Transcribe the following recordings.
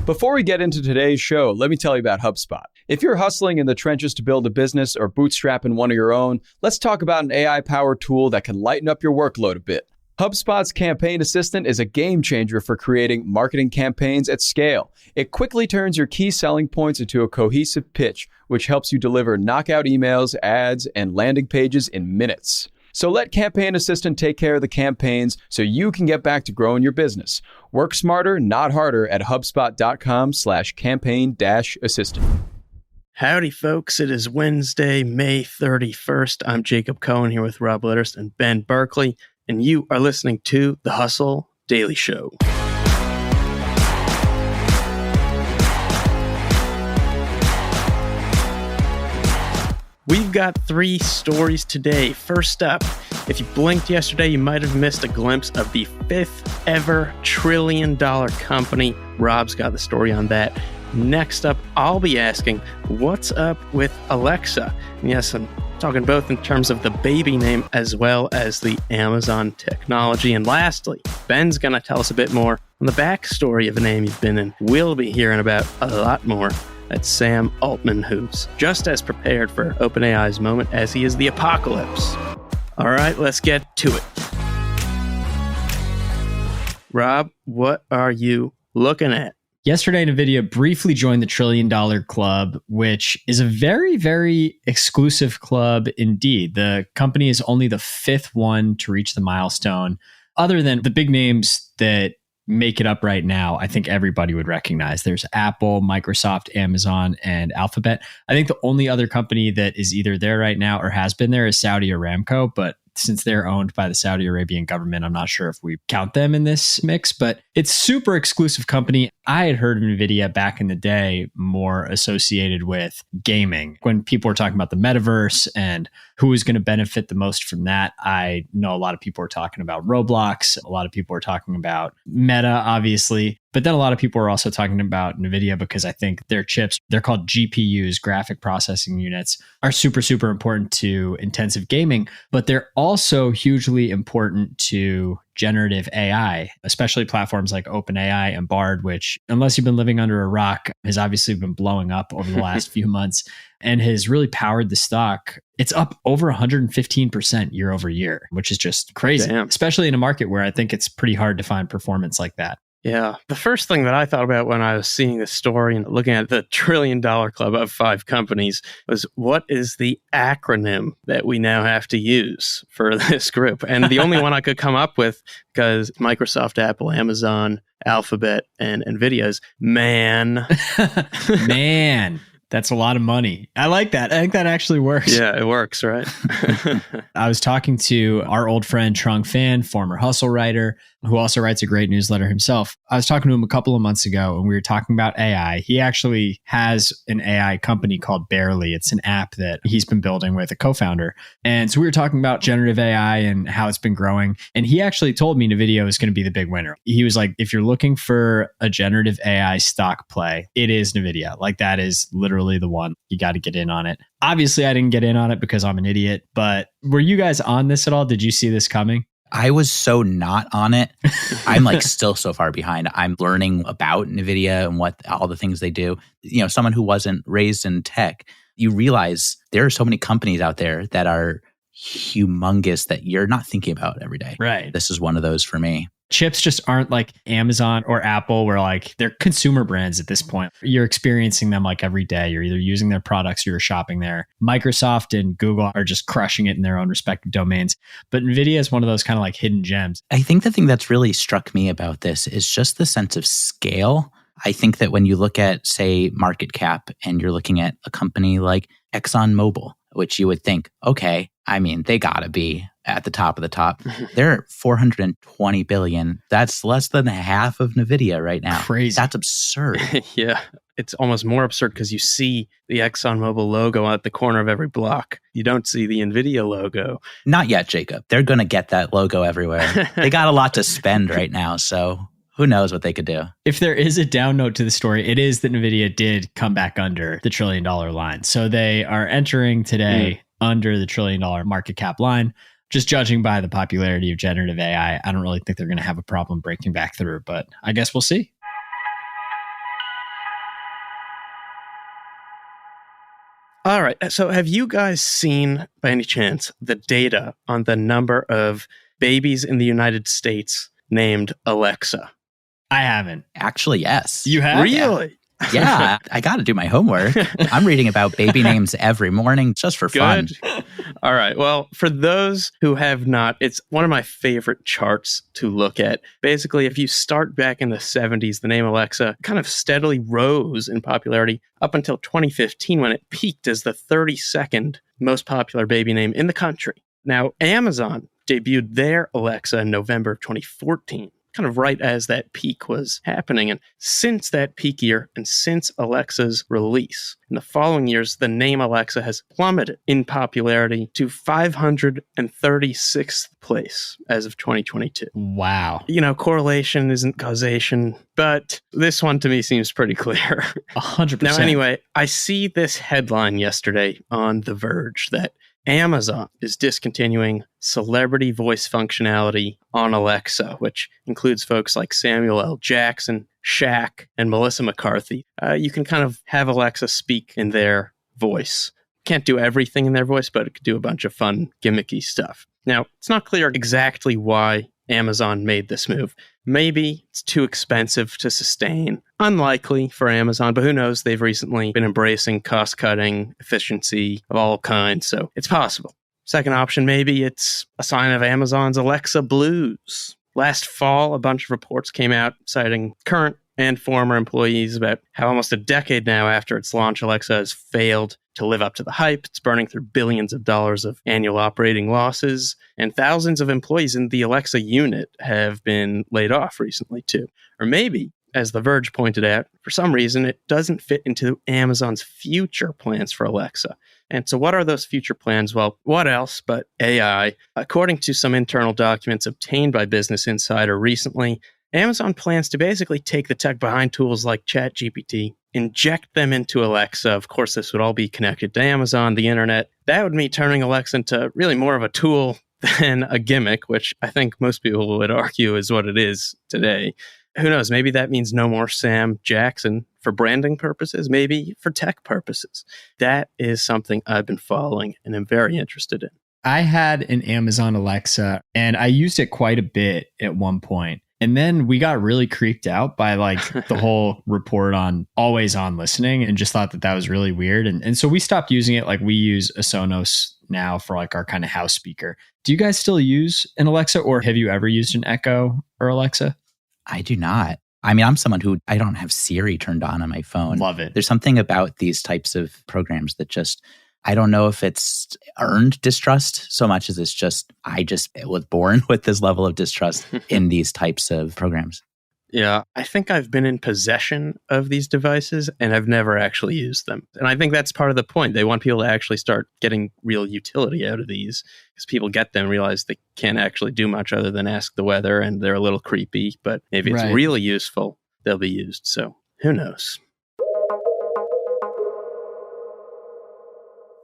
Before we get into today's show, let me tell you about HubSpot. If you're hustling in the trenches to build a business or bootstrapping one of your own, let's talk about an AI-powered tool that can lighten up your workload a bit. HubSpot's Campaign Assistant is a game changer for creating marketing campaigns at scale. It quickly turns your key selling points into a cohesive pitch, which helps you deliver knockout emails, ads, and landing pages in minutes. So let Campaign Assistant take care of the campaigns so you can get back to growing your business. Work smarter, not harder at HubSpot.com/campaign-assistant. Howdy, folks. It is Wednesday, May 31st. I'm Jacob Cohen here with Rob Litterest and Ben Berkley, and you are listening to The Hustle Daily Show. We've got 3 stories today. First up, if you blinked yesterday, you might have missed a glimpse of the 5th ever trillion-dollar company. Rob's got the story on that. Next up, I'll be asking, what's up with Alexa? And yes, I'm talking both in terms of the baby name as well as the Amazon technology. And lastly, Ben's going to tell us a bit more on the backstory of a name you've been in. We'll be hearing about a lot more. That's Sam Altman, who's just as prepared for OpenAI's moment as he is the apocalypse. All right, let's get to it. Rob, what are you looking at? Yesterday, NVIDIA briefly joined the $1 trillion club, which is a very, very exclusive club indeed. The company is only the 5th one to reach the milestone. Other than the big names that make it up right now, I think everybody would recognize. There's Apple, Microsoft, Amazon, and Alphabet. I think the only other company that is either there right now or has been there is Saudi Aramco, but since they're owned by the Saudi Arabian government, I'm not sure if we count them in this mix, but it's super exclusive company. I had heard of NVIDIA back in the day more associated with gaming. When people were talking about the metaverse and who is going to benefit the most from that, I know a lot of people are talking about Roblox. A lot of people are talking about Meta, obviously. But then a lot of people are also talking about NVIDIA because I think their chips, they're called GPUs, graphic processing units, are super, super important to intensive gaming. But they're also hugely important to generative AI, especially platforms like OpenAI and Bard, which, unless you've been living under a rock, has obviously been blowing up over the last few months and has really powered the stock. It's up over 115% year over year, which is just crazy, especially in a market where I think it's pretty hard to find performance like that. Yeah. The first thing that I thought about when I was seeing this story and looking at the $1 trillion club of 5 companies was, what is the acronym that we now have to use for this group? And the only one I could come up with, because Microsoft, Apple, Amazon, Alphabet, and NVIDIA, is MAN. Man. That's a lot of money. I like that. I think that actually works. Yeah, it works, right? I was talking to our old friend, Trung Phan, former Hustle writer, who also writes a great newsletter himself. I was talking to him a couple of months ago and we were talking about AI. He actually has an AI company called Berkley. It's an app that he's been building with a co-founder. And so we were talking about generative AI and how it's been growing. And he actually told me NVIDIA is going to be the big winner. He was like, if you're looking for a generative AI stock play, it is NVIDIA. Like, that is literally the one. You got to get in on it. Obviously, I didn't get in on it because I'm an idiot, but were you guys on this at all? Did you see this coming? I was so not on it. I'm like still so far behind. I'm learning about NVIDIA and what all the things they do. You know, someone who wasn't raised in tech, you realize there are so many companies out there that are humongous that you're not thinking about every day. Right. This is one of those for me. Chips just aren't like Amazon or Apple, where like they're consumer brands at this point. You're experiencing them like every day. You're either using their products or you're shopping there. Microsoft and Google are just crushing it in their own respective domains. But NVIDIA is one of those kind of like hidden gems. I think the thing that's really struck me about this is just the sense of scale. I think that when you look at, say, market cap and you're looking at a company like ExxonMobil, which you would think, okay, I mean, they got to be at the top of the top. They're at $420 billion. That's less than half of NVIDIA right now. Crazy. That's absurd. Yeah. It's almost more absurd because you see the ExxonMobil logo at the corner of every block. You don't see the NVIDIA logo. Not yet, Jacob. They're going to get that logo everywhere. They got a lot to spend right now, so who knows what they could do. If there is a down note to the story, it is that NVIDIA did come back under the $1 trillion line. So they are entering today under the $1 trillion market cap line. Just judging by the popularity of generative AI, I don't really think they're going to have a problem breaking back through, but I guess we'll see. All right. So have you guys seen, by any chance, the data on the number of babies in the United States named Alexa? I haven't. Actually, yes. You have? Really? Yeah, I got to do my homework. I'm reading about baby names every morning just for fun. Good. All right. Well, for those who have not, it's one of my favorite charts to look at. Basically, if you start back in the 70s, the name Alexa kind of steadily rose in popularity up until 2015 when it peaked as the 32nd most popular baby name in the country. Now, Amazon debuted their Alexa in November of 2014. Kind of right as that peak was happening. And since that peak year and since Alexa's release, in the following years, the name Alexa has plummeted in popularity to 536th place as of 2022. Wow. Correlation isn't causation, but this one to me seems pretty clear. 100%. Now, anyway, I see this headline yesterday on The Verge that Amazon is discontinuing celebrity voice functionality on Alexa, which includes folks like Samuel L. Jackson, Shaq, and Melissa McCarthy. You can kind of have Alexa speak in their voice. Can't do everything in their voice, but it could do a bunch of fun, gimmicky stuff. Now, it's not clear exactly why Amazon made this move. Maybe it's too expensive to sustain. Unlikely for Amazon, but who knows? They've recently been embracing cost-cutting, efficiency of all kinds, so it's possible. Second option, maybe it's a sign of Amazon's Alexa blues. Last fall, a bunch of reports came out citing current and former employees about how almost a decade now after its launch, Alexa has failed to live up to the hype. It's burning through billions of dollars of annual operating losses, and thousands of employees in the Alexa unit have been laid off recently too. Or maybe, as The Verge pointed out, for some reason it doesn't fit into Amazon's future plans for Alexa. And so what are those future plans? Well, what else but AI? According to some internal documents obtained by Business Insider recently, Amazon plans to basically take the tech behind tools like ChatGPT, inject them into Alexa. Of course, this would all be connected to Amazon, the internet. That would mean turning Alexa into really more of a tool than a gimmick, which I think most people would argue is what it is today. Who knows? Maybe that means no more Sam Jackson for branding purposes, maybe for tech purposes. That is something I've been following and am very interested in. I had an Amazon Alexa and I used it quite a bit at one point. And then we got really creeped out by the whole report on always on listening and just thought that was really weird. And so we stopped using it. We use a Sonos now for our kind of house speaker. Do you guys still use an Alexa, or have you ever used an Echo or Alexa? I do not. I mean, I'm someone who I don't have Siri turned on my phone. Love it. There's something about these types of programs that just, I don't know if it's earned distrust so much as it's just, I just was born with this level of distrust in these types of programs. Yeah, I think I've been in possession of these devices and I've never actually used them. And I think that's part of the point. They want people to actually start getting real utility out of these, because people get them, realize they can't actually do much other than ask the weather, and they're a little creepy, but maybe it's really useful, they'll be used. So who knows?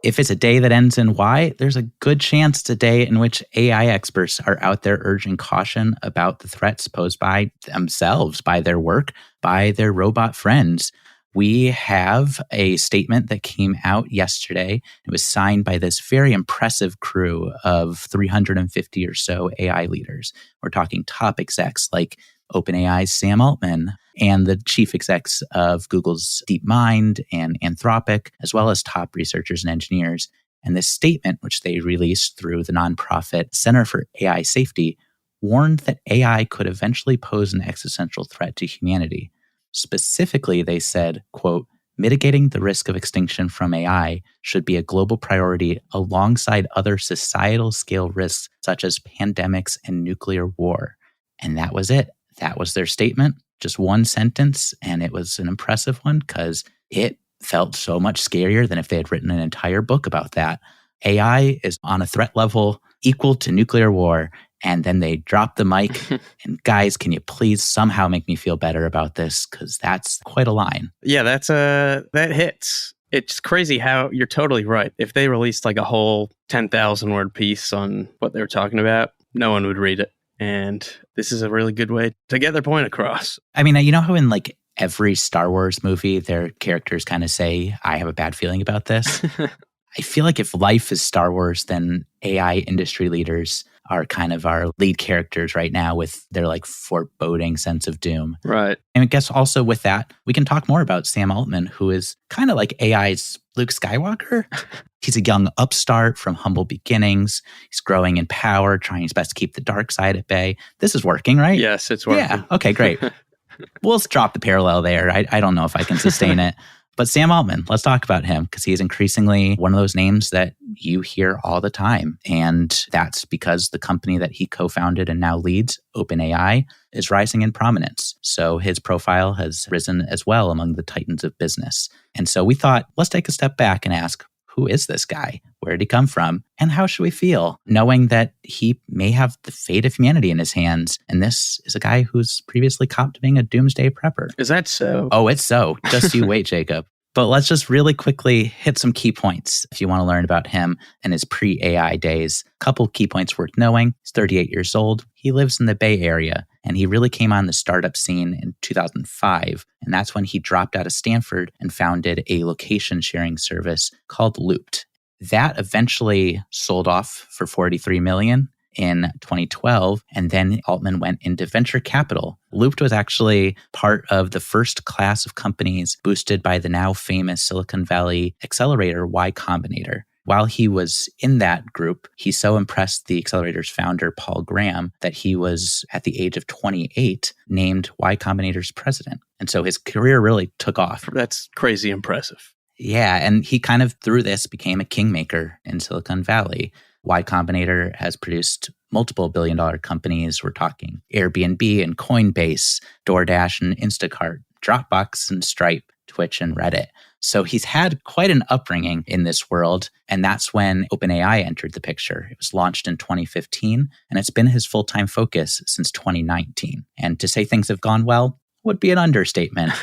If it's a day that ends in Y, there's a good chance it's a day in which AI experts are out there urging caution about the threats posed by themselves, by their work, by their robot friends. We have a statement that came out yesterday. It was signed by this very impressive crew of 350 or so AI leaders. We're talking top execs like OpenAI's Sam Altman and the chief execs of Google's DeepMind and Anthropic, as well as top researchers and engineers. And this statement, which they released through the nonprofit Center for AI Safety, warned that AI could eventually pose an existential threat to humanity. Specifically, they said, quote, mitigating the risk of extinction from AI should be a global priority alongside other societal scale risks such as pandemics and nuclear war. And that was it. That was their statement. Just one sentence, and it was an impressive one because it felt so much scarier than if they had written an entire book about that. AI is on a threat level equal to nuclear war, and then they drop the mic, and guys, can you please somehow make me feel better about this? Because that's quite a line. Yeah, that hits. It's crazy how you're totally right. If they released a whole 10,000 word piece on what they were talking about, no one would read it. And this is a really good way to get their point across. I mean, you know how in every Star Wars movie, their characters kind of say, I have a bad feeling about this. I feel like if life is Star Wars, then AI industry leaders are kind of our lead characters right now with their like foreboding sense of doom. Right. And I guess also with that, we can talk more about Sam Altman, who is kind of like AI's Luke Skywalker. He's a young upstart from humble beginnings. He's growing in power, trying his best to keep the dark side at bay. This is working, right? Yes, it's working. Yeah. Okay, great. We'll drop the parallel there. I don't know if I can sustain it. But Sam Altman, let's talk about him because he's increasingly one of those names that you hear all the time. And that's because the company that he co-founded and now leads, OpenAI, is rising in prominence. So his profile has risen as well among the titans of business. And so we thought, let's take a step back and ask, who is this guy? Where did he come from? And how should we feel knowing that he may have the fate of humanity in his hands? And this is a guy who's previously copped being a doomsday prepper. Is that so? Oh, it's so. Just you wait, Jacob. But let's just really quickly hit some key points if you want to learn about him and his pre-AI days. A couple key points worth knowing. He's 38 years old. He lives in the Bay Area, and he really came on the startup scene in 2005. And that's when he dropped out of Stanford and founded a location sharing service called Looped. That eventually sold off for $43 million in 2012, and then Altman went into venture capital. Looped was actually part of the first class of companies boosted by the now famous Silicon Valley accelerator Y Combinator. While he was in that group, he so impressed the accelerator's founder, Paul Graham, that he was, at the age of 28, named Y Combinator's president. And so his career really took off. That's crazy impressive. Yeah, and he kind of, through this, became a kingmaker in Silicon Valley. Y Combinator has produced multiple billion-dollar companies. We're talking Airbnb and Coinbase, DoorDash and Instacart, Dropbox and Stripe, Twitch and Reddit. So he's had quite an upbringing in this world, and that's when OpenAI entered the picture. It was launched in 2015, and it's been his full-time focus since 2019. And to say things have gone well would be an understatement.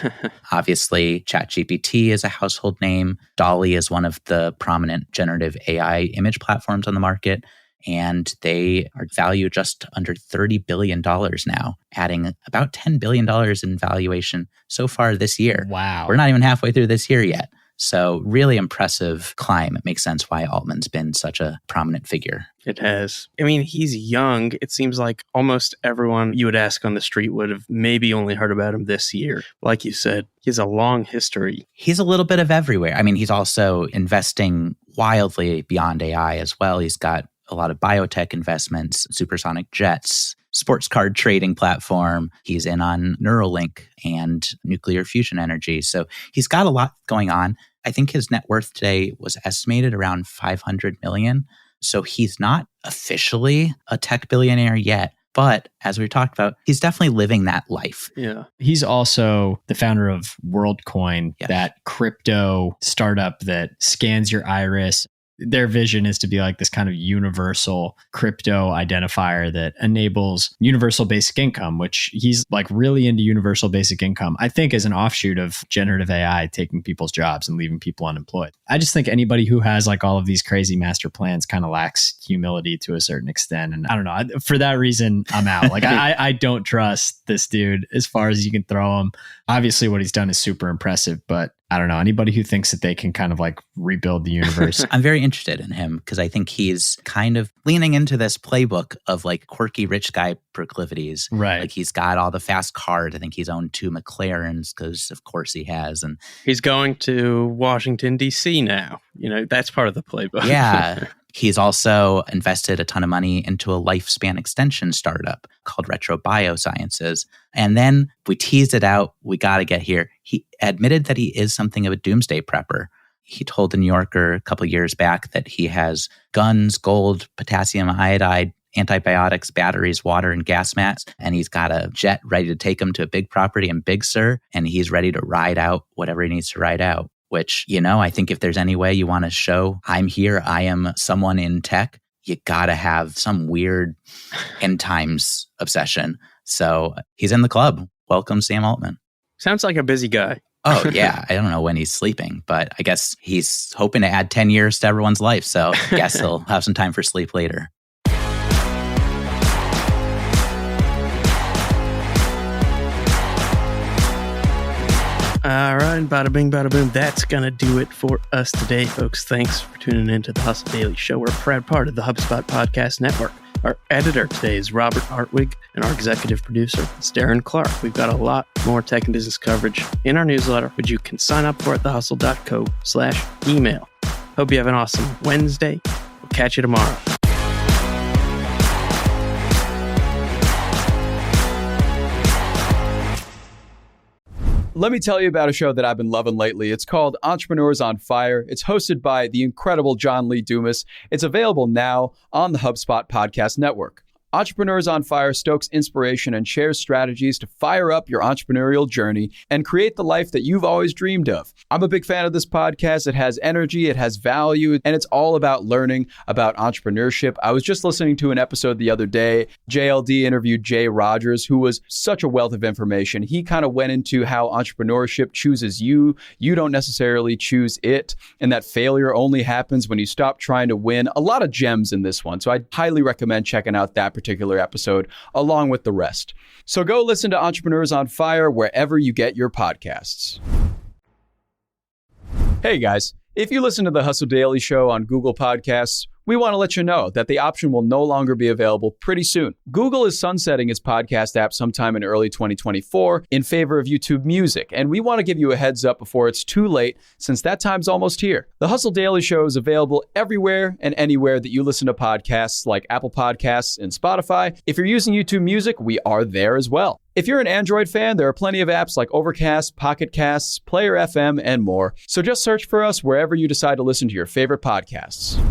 Obviously, ChatGPT is a household name. DALL-E is one of the prominent generative AI image platforms on the market, and they are valued just under $30 billion now, adding about $10 billion in valuation so far this year. Wow. We're not even halfway through this year yet. So really impressive climb. It makes sense why Altman's been such a prominent figure. It has. I mean, he's young. It seems like almost everyone you would ask on the street would have maybe only heard about him this year. Like you said, he has a long history. He's a little bit of everywhere. I mean, he's also investing wildly beyond AI as well. He's got a lot of biotech investments, supersonic jets, sports card trading platform. He's in on Neuralink and nuclear fusion energy. So he's got a lot going on. I think his net worth today was estimated around $500 million. So he's not officially a tech billionaire yet. But as we talked about, he's definitely living that life. Yeah. He's also the founder of WorldCoin, that crypto startup that scans your iris. Their vision is to be like this kind of universal crypto identifier that enables universal basic income, which he's like really into universal basic income, I think, as an offshoot of generative AI taking people's jobs and leaving people unemployed. I just think anybody who has like all of these crazy master plans kind of lacks humility to a certain extent. And I don't know, for that reason, I'm out. Like I don't trust this dude as far as you can throw him. Obviously what he's done is super impressive, but I don't know, anybody who thinks that they can kind of like rebuild the universe. I'm very interested in him because I think he's kind of leaning into this playbook of like quirky rich guy proclivities. Right. Like he's got all the fast cars. I think he's owned 2 McLarens because of course he has. And he's going to Washington, D.C. now. You know, that's part of the playbook. Yeah. He's also invested a ton of money into a lifespan extension startup called Retro Biosciences. And then we teased it out. We got to get here. He admitted that he is something of a doomsday prepper. He told the New Yorker a couple of years back that he has guns, gold, potassium iodide, antibiotics, batteries, water, and gas masks. And he's got a jet ready to take him to a big property in Big Sur. And he's ready to ride out whatever he needs to ride out. Which, you know, I think if there's any way you want to show I'm here, I am someone in tech, you got to have some weird end times obsession. So he's in the club. Welcome, Sam Altman. Sounds like a busy guy. Oh, yeah. I don't know when he's sleeping, but I guess he's hoping to add 10 years to everyone's life. So I guess he'll have some time for sleep later. All right, bada bing, bada boom. That's going to do it for us today, folks. Thanks for tuning in to the Hustle Daily Show. We're a proud part of the HubSpot Podcast Network. Our editor today is Robert Hartwig, and our executive producer is Darren Clarke. We've got a lot more tech and business coverage in our newsletter, which you can sign up for at thehustle.co/email. Hope you have an awesome Wednesday. We'll catch you tomorrow. Let me tell you about a show that I've been loving lately. It's called Entrepreneurs on Fire. It's hosted by the incredible John Lee Dumas. It's available now on the HubSpot Podcast Network. Entrepreneurs on Fire stokes inspiration and shares strategies to fire up your entrepreneurial journey and create the life that you've always dreamed of. I'm a big fan of this podcast. It has energy, it has value, and it's all about learning about entrepreneurship. I was just listening to an episode the other day. JLD interviewed Jay Rogers, who was such a wealth of information. He kind of went into how entrepreneurship chooses you. You don't necessarily choose it, and that failure only happens when you stop trying to win. A lot of gems in this one, so I highly recommend checking out that particular episode along with the rest. So go listen to Entrepreneurs on Fire wherever you get your podcasts. Hey guys, if you listen to the Hustle Daily Show on Google Podcasts, we want to let you know that the option will no longer be available pretty soon. Google is sunsetting its podcast app sometime in early 2024 in favor of YouTube Music, and we want to give you a heads up before it's too late, since that time's almost here. The Hustle Daily Show is available everywhere and anywhere that you listen to podcasts, like Apple Podcasts and Spotify. If you're using YouTube Music, we are there as well. If you're an Android fan, there are plenty of apps like Overcast, Pocket Casts, Player FM, and more. So just search for us wherever you decide to listen to your favorite podcasts.